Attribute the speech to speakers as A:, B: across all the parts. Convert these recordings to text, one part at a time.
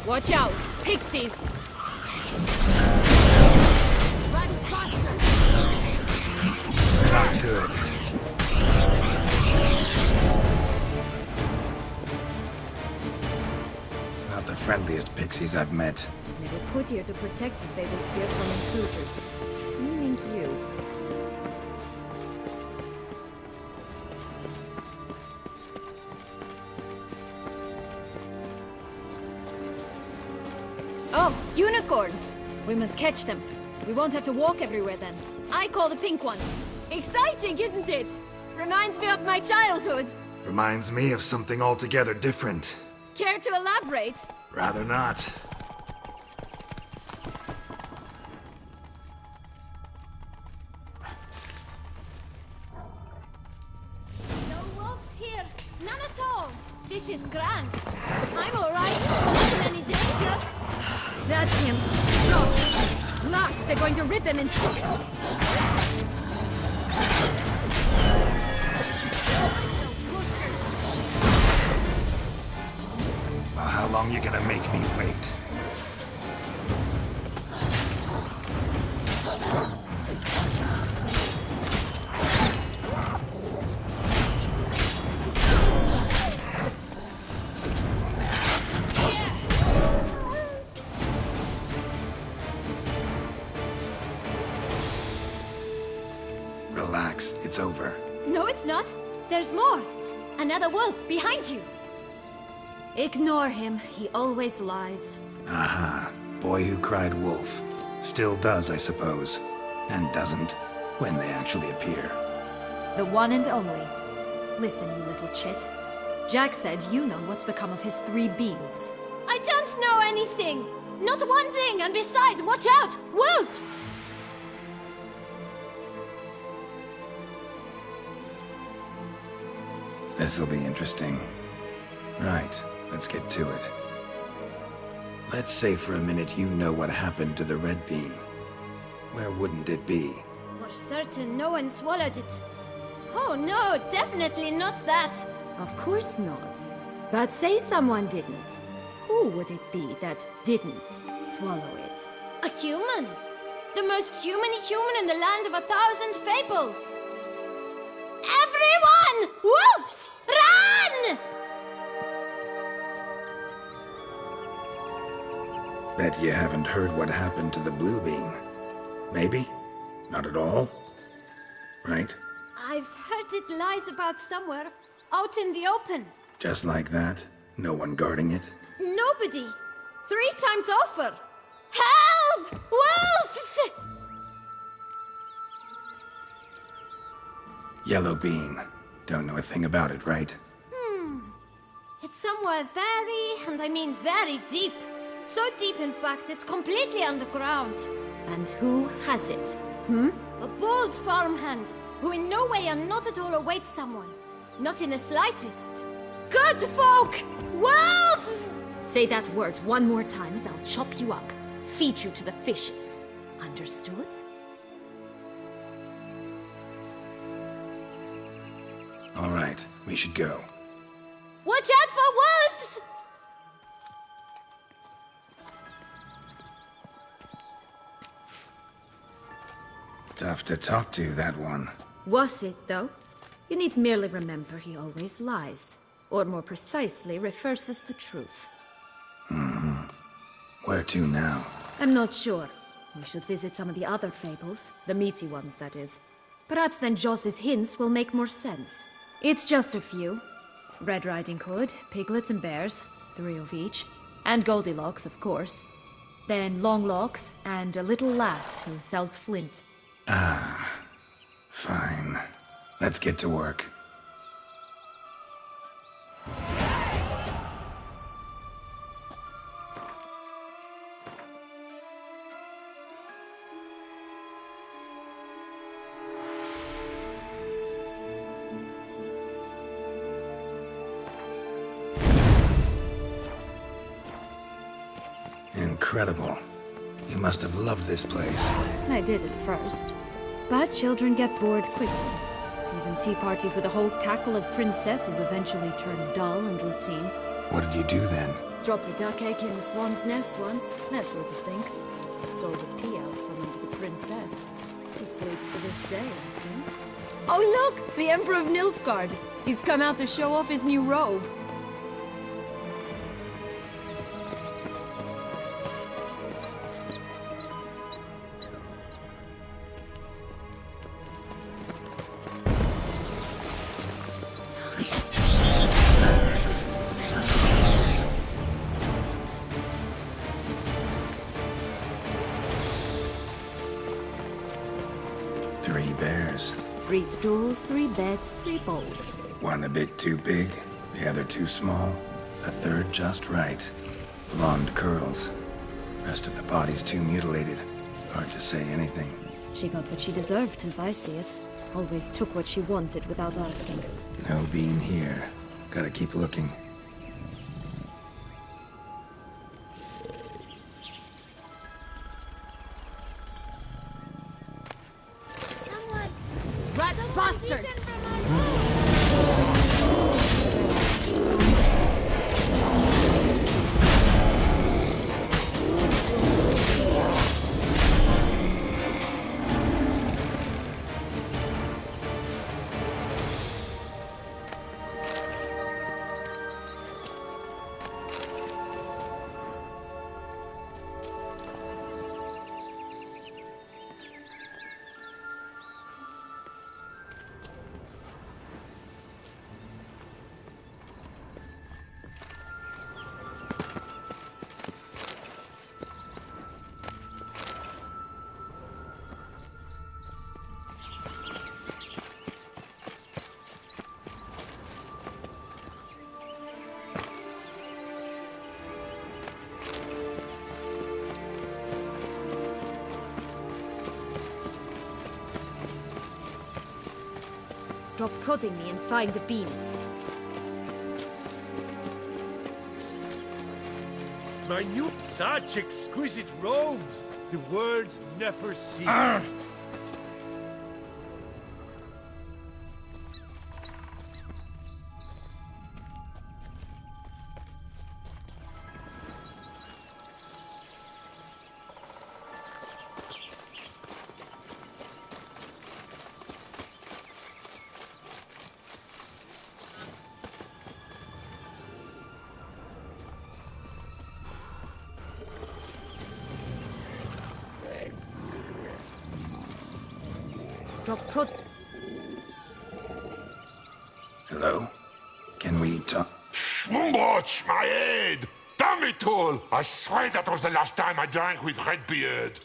A: Watch out! Pixies! Rat bastard!
B: Not good. Not the friendliest pixies I've met.
A: They were put here to protect the Fatal Sphere from intruders. Meaning you. Oh, unicorns! We must catch them. We won't have to walk everywhere then. I call the pink one. Exciting, isn't it? Reminds me of my childhood.
B: Reminds me of something altogether different.
A: Care to elaborate?
B: Rather not.
A: No wolves here. None at all. This is Grant. I'm alright. Not in any danger. That's him. Joss. Last, they're going to rip him in six.
B: Well, how long you gonna make me wait? Relax, it's over.
A: No, it's not. There's more. Another wolf behind you. Ignore him. He always lies.
B: Aha. Boy who cried wolf. Still does, I suppose. And doesn't, when they actually appear.
A: The one and only. Listen, you little chit. Jack said you know what's become of his 3 beams. I don't know anything! Not one thing, and besides, watch out! Wolves!
B: This'll be interesting. Right, let's get to it. Let's say for a minute you know what happened to the red beam. Where wouldn't it be?
A: For certain, no one swallowed it. Oh no, definitely not that. Of course not. But say someone didn't. Who would it be that didn't swallow it? A human. The most human-y human in the land of 1,000 fables. Everyone! Wolves! Run!
B: Bet you haven't heard what happened to the blue beam. Maybe? Not at all? Right?
A: I've heard it lies about somewhere, out in the open.
B: Just like that? No one guarding it?
A: Nobody. 3 times over. Help! Wolves!
B: Yellow beam. Don't know a thing about it, right?
A: It's somewhere very, and I mean very deep. So deep, in fact, it's completely underground. And who has it? A bold farmhand, who in no way and not at all awaits someone. Not in the slightest. Good folk! Wolf! Say that word one more time and I'll chop you up. Feed you to the fishes. Understood?
B: All right, we should go.
A: Watch out for wolves!
B: Tough to talk to, that one.
A: Was it, though? You need merely remember he always lies. Or more precisely, reverses the truth.
B: Where to now?
A: I'm not sure. We should visit some of the other fables. The meaty ones, that is. Perhaps then Joss's hints will make more sense. It's just a few. Red Riding Hood, piglets and bears, 3 of each. And Goldilocks, of course. Then Longlocks, and a little lass who sells flint.
B: Fine. Let's get to work. Incredible. You must have loved this place.
A: I did at first. But children get bored quickly. Even tea parties with a whole cackle of princesses eventually turn dull and routine.
B: What did you do then?
A: Dropped a duck egg in the swan's nest once, that sort of thing. Stole the pea out from under the princess. He sleeps to this day, I think. Oh look! The Emperor of Nilfgaard! He's come out to show off his new robe.
B: Three bears.
A: 3 stools, 3 beds, 3 bowls.
B: One a bit too big, the other too small, a third just right. Blonde curls. Rest of the body's too mutilated. Hard to say anything.
A: She got what she deserved, as I see it. Always took what she wanted without asking.
B: No bean here. Gotta keep looking.
A: Rat bastard! Stop prodding me and find the beans.
C: Minute, such exquisite robes, the world's never seen.
A: Stop prod...
B: Hello? Can we talk?
D: Schmumbroch, my head! Damn it all! I swear that was the last time I drank with Redbeard.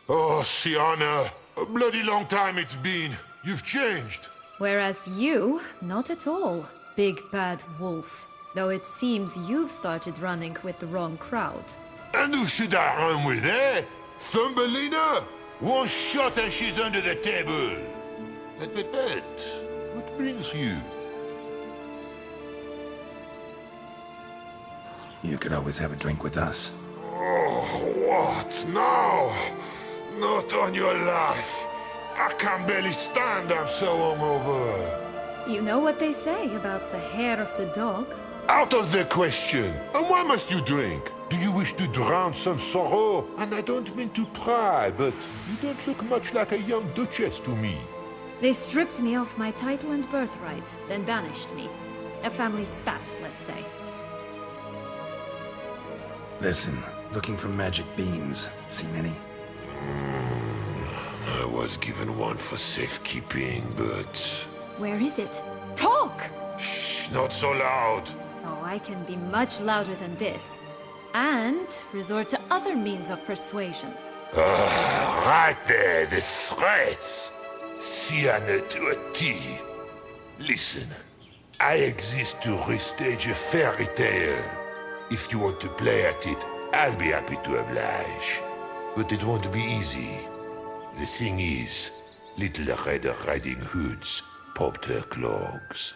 D: Oh, Sienna, a bloody long time it's been. You've changed.
A: Whereas you, not at all, big bad wolf. Though it seems you've started running with the wrong crowd.
D: And who should I run with, eh? Thumbelina? One shot and she's under the table. But, what brings you?
B: You could always have a drink with us.
D: Oh, what now? Not on your life. I can barely stand, I'm so hungover.
A: You know what they say about the hair of the dog?
D: Out of the question. And why must you drink? Do you wish to drown some sorrow? And I don't mean to pry, but you don't look much like a young duchess to me.
A: They stripped me of my title and birthright, then banished me. A family spat, let's say.
B: Listen, looking for magic beans. Seen any?
D: I was given one for safekeeping, but...
A: Where is it? Talk!
D: Shh, not so loud.
A: Oh, I can be much louder than this. And resort to other means of persuasion.
D: Right there, the threats. Sienna to a T. Listen, I exist to restage a fairy tale. If you want to play at it, I'll be happy to oblige. But it won't be easy. The thing is, Little Red Riding Hoods popped her clogs.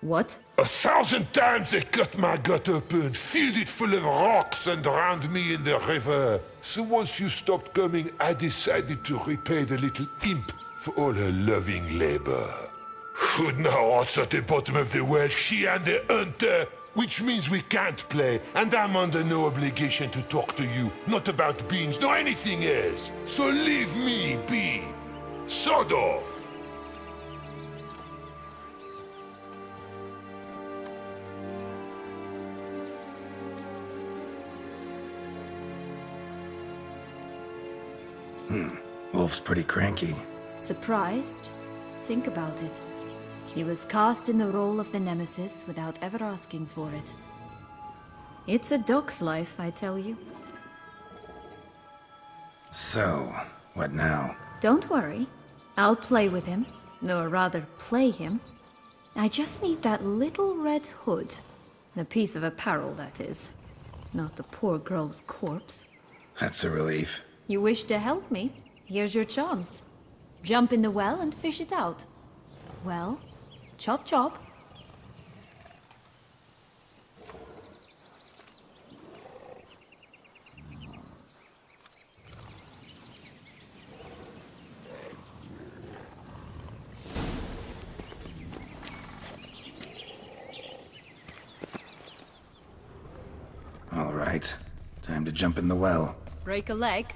A: What?
D: 1,000 times they cut my gut open, filled it full of rocks and drowned me in the river. So once you stopped coming, I decided to repay the little imp for all her loving labor. Good now, it's at the bottom of the well, she and the hunter. Which means we can't play, and I'm under no obligation to talk to you. Not about beans, nor anything else. So leave me be. Sod off.
B: Wolf's pretty cranky.
E: Surprised? Think about it. He was cast in the role of the Nemesis without ever asking for it. It's a dog's life, I tell you.
B: So, what now?
E: Don't worry. I'll play with him. Or rather, play him. I just need that little red hood. A piece of apparel, that is. Not the poor girl's corpse.
B: That's a relief.
E: You wish to help me? Here's your chance. Jump in the well and fish it out. Well, chop chop.
B: All right. Time to jump in the well.
E: Break a leg.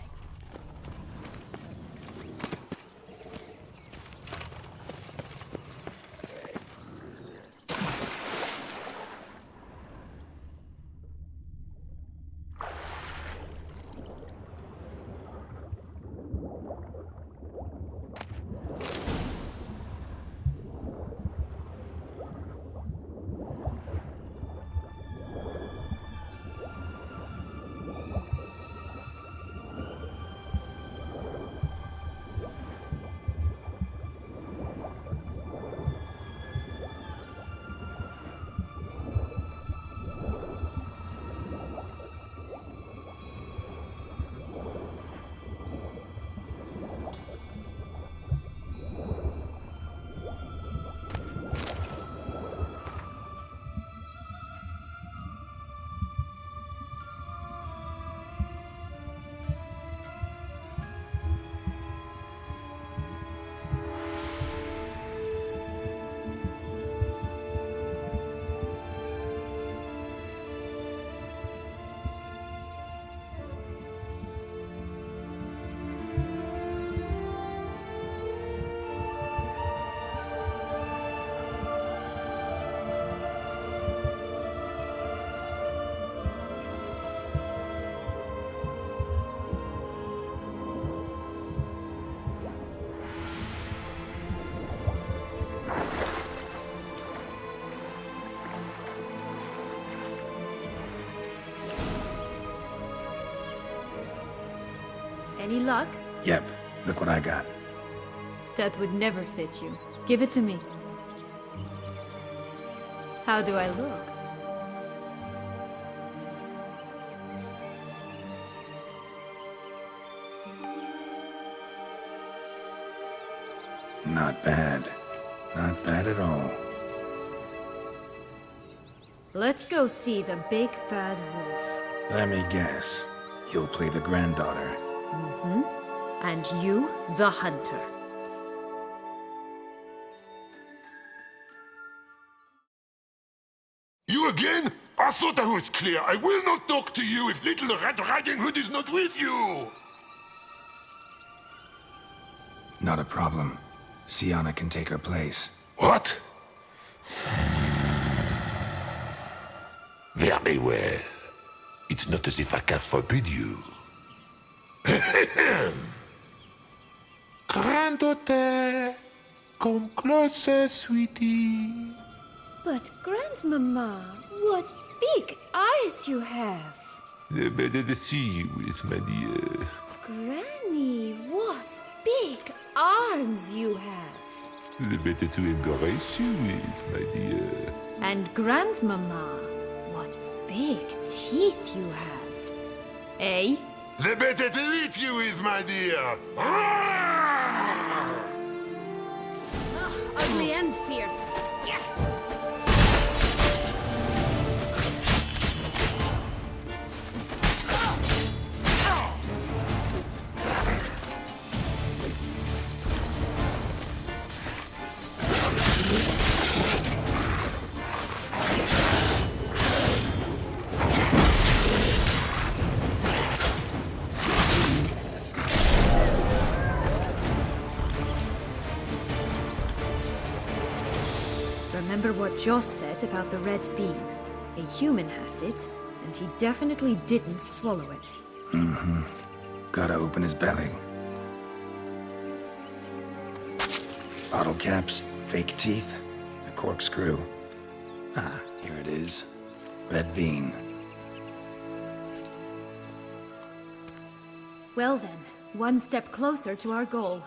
E: Any luck?
B: Yep, look what I got.
E: That would never fit you. Give it to me. How do I look?
B: Not bad. Not bad at all.
E: Let's go see the big bad wolf.
B: Let me guess. You'll play the granddaughter.
E: And you, the hunter.
D: You again? I thought I was clear. I will not talk to you if Little Red Riding Hood is not with you.
B: Not a problem. Sienna can take her place.
D: What? Very well. It's not as if I can forbid you. Granddaughter, come closer, sweetie.
F: But Grandmama, what big eyes you have!
D: The better to see you with, my dear.
F: Granny, what big arms you have!
D: The better to embrace you with, my dear.
E: And Grandmama, what big teeth you have. Eh?
D: The better to eat you with, my dear.
A: Ugly and fierce.
E: remember what Joss said about the red bean. A human has it, and he definitely didn't swallow it.
B: Gotta open his belly. Bottle caps, fake teeth, a corkscrew. Ah, here it is. Red bean.
E: Well then, one step closer to our goal.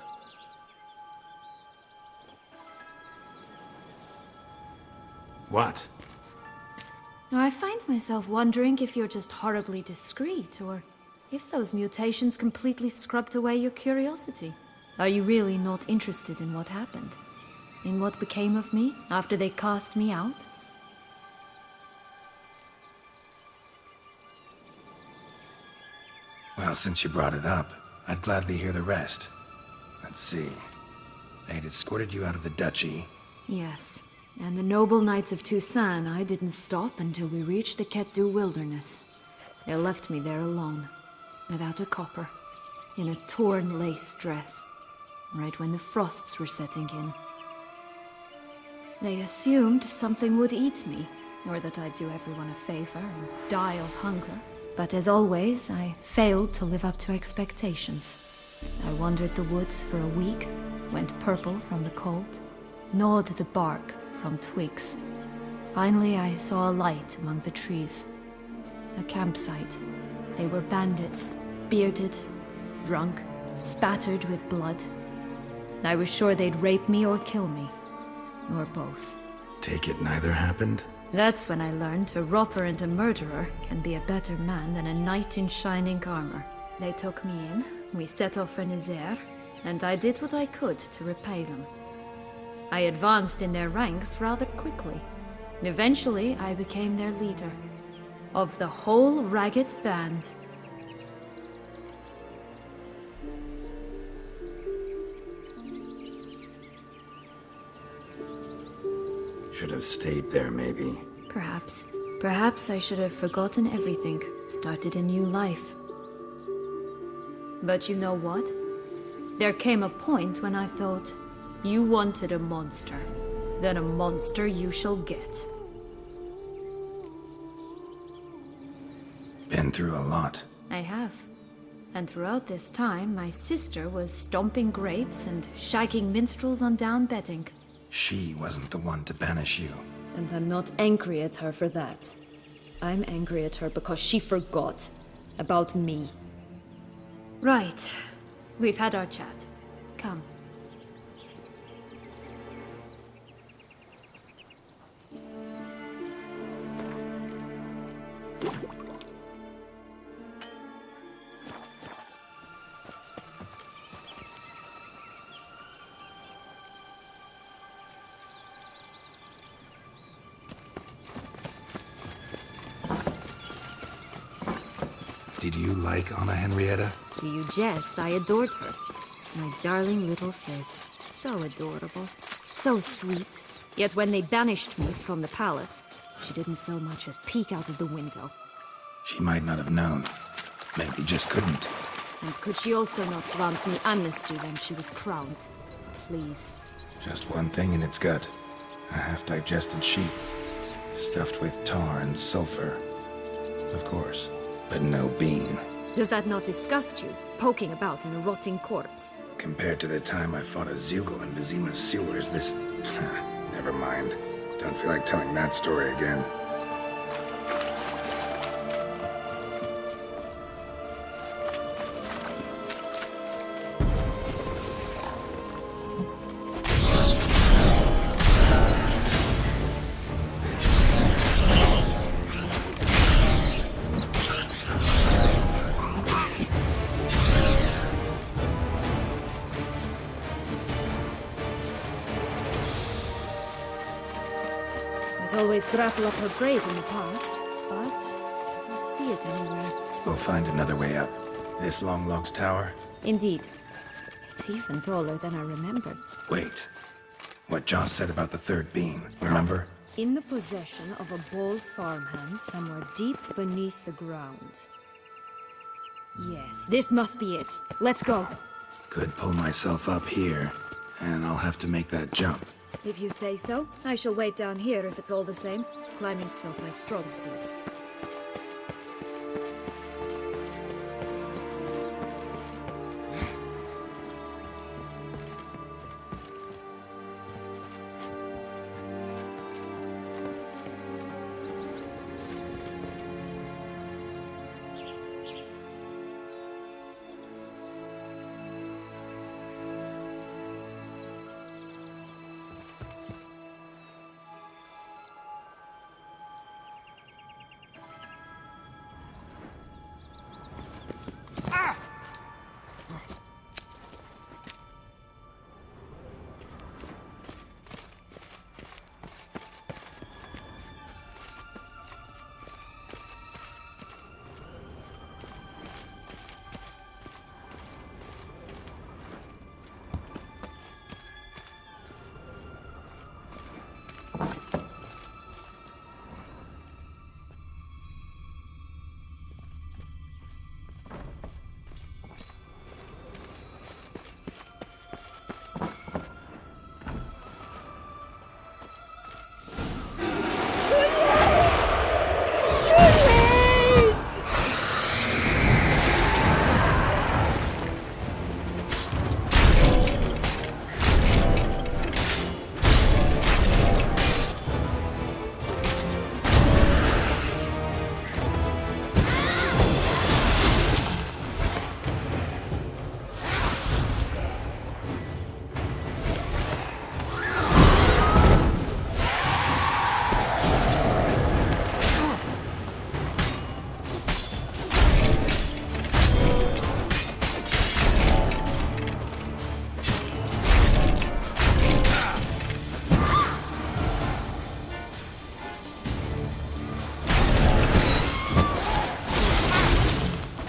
B: What?
E: Now, I find myself wondering if you're just horribly discreet, or if those mutations completely scrubbed away your curiosity. Are you really not interested in what happened? In what became of me after they cast me out?
B: Well, since you brought it up, I'd gladly hear the rest. Let's see. They'd escorted you out of the duchy.
E: Yes, and the noble knights of Toussaint, I didn't stop until we reached the Ketdu wilderness. They left me there alone, without a copper, in a torn lace dress, right when the frosts were setting in. They assumed something would eat me, or that I'd do everyone a favor and die of hunger. But as always, I failed to live up to expectations. I wandered the woods for a week, went purple from the cold, gnawed the bark from twigs. Finally, I saw a light among the trees. A campsite. They were bandits, bearded, drunk, spattered with blood. I was sure they'd rape me or kill me, or both.
B: Take it neither happened?
E: That's when I learned a robber and a murderer can be a better man than a knight in shining armor. They took me in, we set off for Nazaire, and I did what I could to repay them. I advanced in their ranks rather quickly. Eventually, I became their leader. Of the whole ragged band.
B: Should have stayed there, maybe.
E: Perhaps. Perhaps I should have forgotten everything, started a new life. But you know what? There came a point when I thought, you wanted a monster. Then a monster you shall get.
B: Been through a lot.
E: I have. And throughout this time, my sister was stomping grapes and shagging minstrels on down bedding.
B: She wasn't the one to banish you.
F: And I'm not angry at her for that. I'm angry at her because she forgot about me.
E: Right. We've had our chat. Come.
B: Did you like Anna Henrietta?
E: Do you jest? I adored her. My darling little sis. So adorable. So sweet. Yet when they banished me from the palace, she didn't so much as peek out of the window.
B: She might not have known. Maybe just couldn't.
E: And could she also not grant me amnesty when she was crowned? Please.
B: Just one thing in its gut. A half-digested sheep. Stuffed with tar and sulfur. Of course. But no bean.
E: Does that not disgust you, poking about in a rotting corpse?
B: Compared to the time I fought a Zeugl in Vizima's sewers, this... Never mind. Don't feel like telling that story again.
E: Always grapple up her grade in the past, but I don't see it anywhere.
B: We'll find another way up. This Longlock's tower?
E: Indeed. It's even taller than I remembered.
B: Wait. What Joss said about the third beam, remember?
F: In the possession of a bold farmhand somewhere deep beneath the ground.
E: Yes, this must be it. Let's go.
B: Could pull myself up here, and I'll have to make that jump.
F: If you say so, I shall wait down here if it's all the same. Climbing's not my strong suit.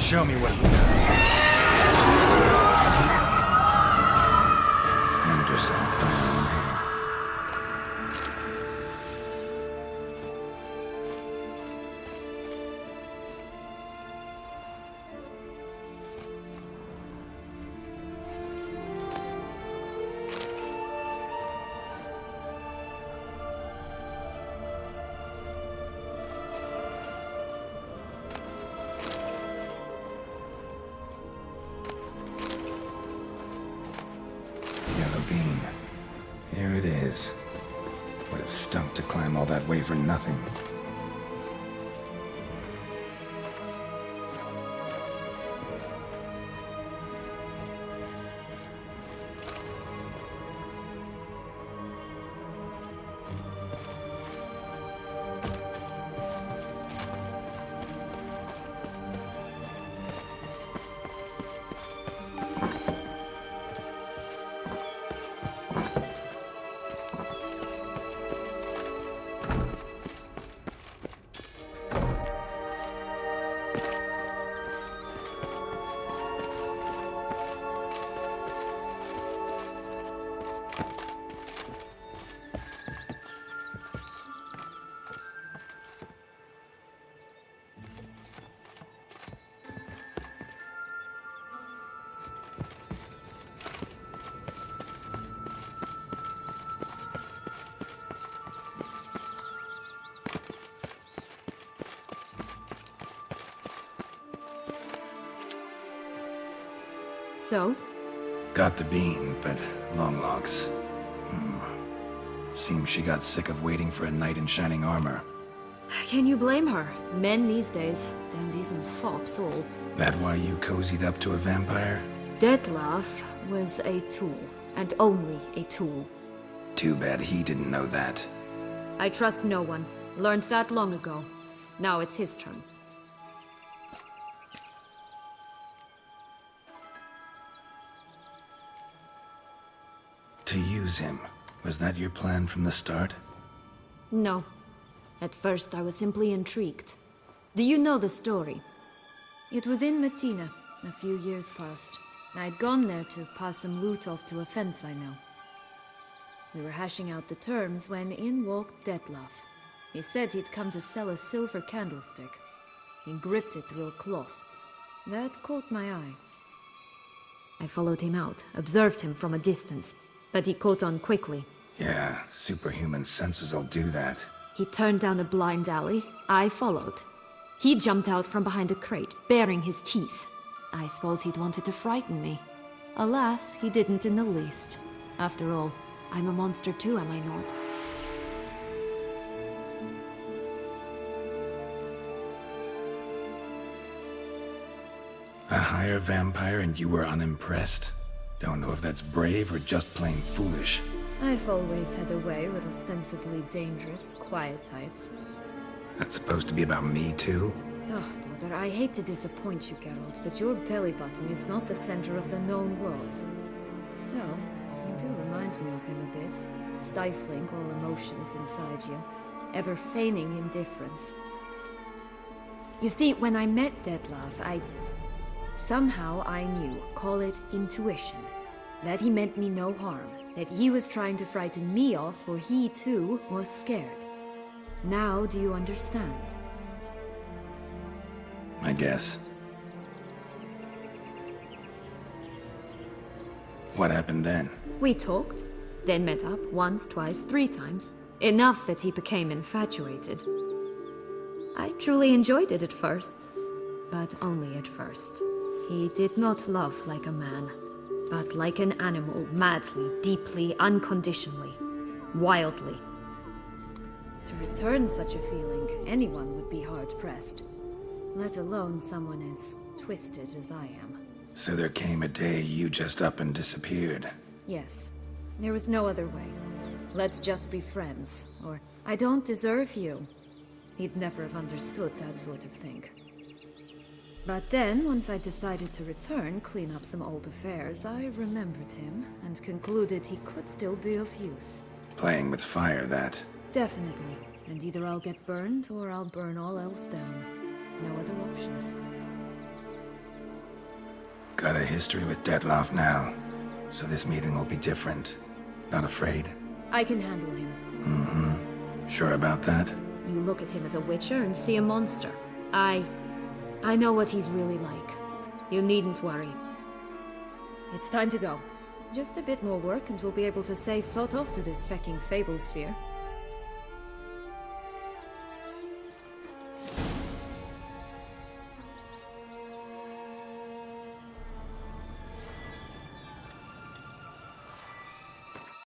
B: Show me what you got. And yourself down here. Yellow bean. Here it is. Would have stunk to climb all that way for nothing.
F: So?
B: Got the bean, but long logs. Seems she got sick of waiting for a knight in shining armor.
F: Can you blame her? Men these days, dandies and fops all.
B: That why you cozied up to a vampire?
F: Dettlaff was a tool, and only a tool.
B: Too bad he didn't know that.
F: I trust no one. Learned that long ago. Now it's his turn.
B: To use him. Was that your plan from the start?
F: No. At first I was simply intrigued. Do you know the story? It was in Metina, a few years past. I'd gone there to pass some loot off to a fence I know. We were hashing out the terms when in walked Dettlaff. He said he'd come to sell a silver candlestick. He gripped it through a cloth. That caught my eye. I followed him out, observed him from a distance, but he caught on quickly.
B: Yeah, superhuman senses will do that.
F: He turned down a blind alley. I followed. He jumped out from behind a crate, baring his teeth. I suppose he'd wanted to frighten me. Alas, he didn't in the least. After all, I'm a monster too, am I not?
B: A higher vampire and you were unimpressed? Don't know if that's brave or just plain foolish.
F: I've always had a way with ostensibly dangerous, quiet types.
B: That's supposed to be about me too?
F: Ugh, brother, I hate to disappoint you, Geralt, but your belly button is not the center of the known world. No, you do remind me of him a bit, stifling all emotions inside you, ever feigning indifference. You see, when I met Dettlaff, somehow I knew, call it intuition, that he meant me no harm, that he was trying to frighten me off, for he too was scared. Now do you understand?
B: I guess. What happened then?
F: We talked, then met up once, twice, 3 times. Enough that he became infatuated. I truly enjoyed it at first, but only at first. He did not love like a man, but like an animal, madly, deeply, unconditionally, wildly. To return such a feeling, anyone would be hard-pressed, let alone someone as twisted as I am.
B: So there came a day you just up and disappeared.
F: Yes, there was no other way. Let's just be friends, or I don't deserve you. He'd never have understood that sort of thing. But then, once I decided to return, clean up some old affairs, I remembered him and concluded he could still be of use.
B: Playing with fire, that.
F: Definitely. And either I'll get burned, or I'll burn all else down. No other options.
B: Got a history with Dettlaff now, so this meeting will be different. Not afraid?
F: I can handle him.
B: Mm-hmm. Sure about that?
F: You look at him as a witcher and see a monster. I know what he's really like. You needn't worry. It's time to go. Just a bit more work and we'll be able to say sot off to this fecking fable sphere.